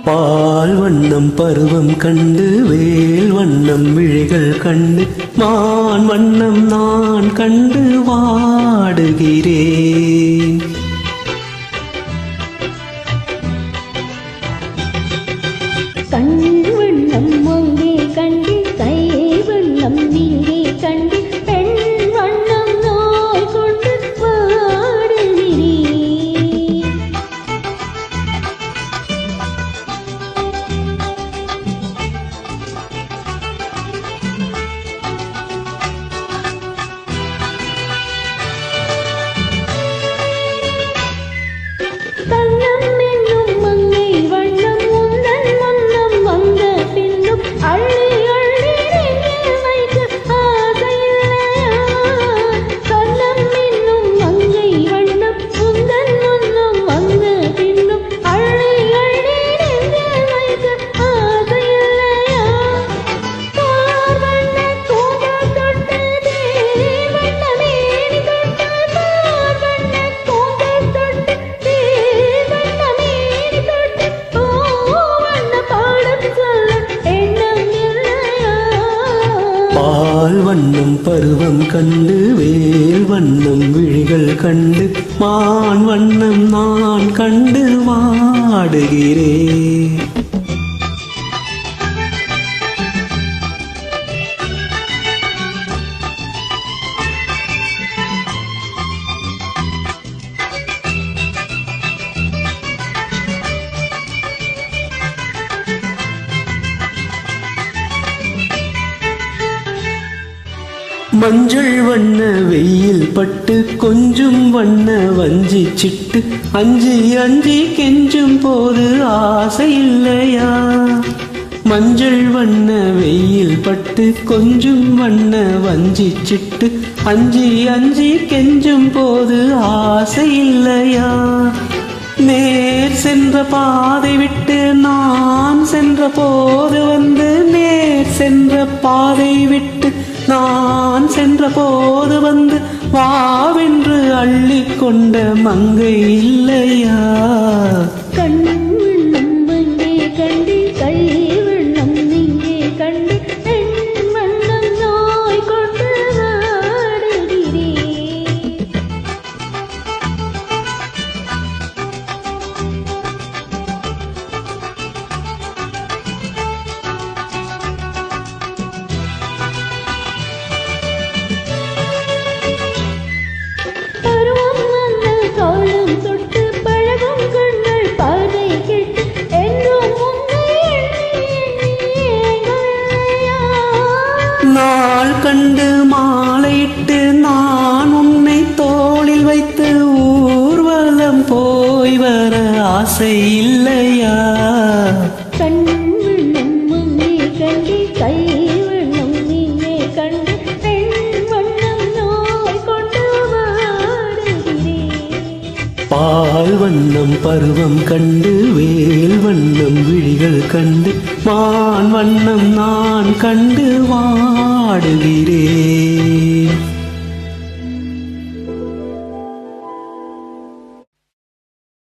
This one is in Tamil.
பால் வண்ணம் பருவம் கண்டு வேல் வண்ணம் விழிகள் கண்டு மான் வண்ணம் நான் கண்டு வாடுகிறேன். கண் வண்ணம் அங்கே கண்டு கை வண்ணம் இங்கே கண்டு பெண் வண்ணம் நோய் கொண்டு வாடுகிறேன். கண்ணம் என்னும் மங்கை வண்ணம் உந்தன் முன்னம் வந்த பின்னும் அள்ளி அள்ளி நெஞ்சில் வைக்க ஆசையில்லையா? கண்ணம் என்னும் மங்கை வண்ணம் உந்தன் முன்னம் வந்த பின்னும் அள்ளி அள்ளி நெஞ்சில் வைக்க ஆசையில்லையா? பார் வண்ண கூந்தல் தொட்டு தேன் வண்ண மேனி தொட்டு பார் வண்ண கூந்தல் தொட்டு தேன் வண்ண மேனி தொட்டு பூ வண்ண பாடம் சொல்ல எண்ணம் இல்லையா? பால் வண்ணம் பருவம் கண்டு வேல் வண்ணம் விழிகள் கண்டு மான் வண்ணம் நான் கண்டு வாடுகிறேன். மஞ்சள் வண்ண வெயில் பட்டு கொஞ்சும் வண்ண வஞ்சி சிட்டு அஞ்சி அஞ்சி கெஞ்சும் போது ஆசை இல்லையா? மஞ்சள் வண்ண வெயில் பட்டு கொஞ்சும் வண்ண வஞ்சி சிட்டு அஞ்சி அஞ்சி கெஞ்சும் போது ஆசை இல்லையா? நேர் சென்ற பாதை விட்டு நான் சென்ற போது வந்து நேர் சென்ற பாதை விட்டு நான் சென்ற போது வந்து வாவென்று அள்ளிக் கொண்ட மங்கை இல்லையா? கண் வண்ணம் அங்கே கண்டு கை வண்ணம் இங்கே கண்டு பெண் வண்ணம் நோய் கொண்டு வாடுகிறேன். பருவம் வந்த காலம் தொட்டு பழகும் கண்கள் பார்வை கேட்டு என்றும் உன்னை எண்ணி எண்ணி ஏங்கவில்லையா? நாள் கண்டு மாலையிட்டு நான் உன்னை தோளில் வைத்து ஊர்வலம் போய் வர ஆசை இல்லையா? கண் வண்ணம் அங்கே கண்டு கை வண்ணம் இங்கே கண்டு பெண் வண்ணம் நோய் கொண்டு வாடுகிறேன். பால் வண்ணம் பருவம் கண்டு வேல் வண்ணம் விழிகள் கண்டு மான் வண்ணம் நான் கண்டு வாடுகிறேன்.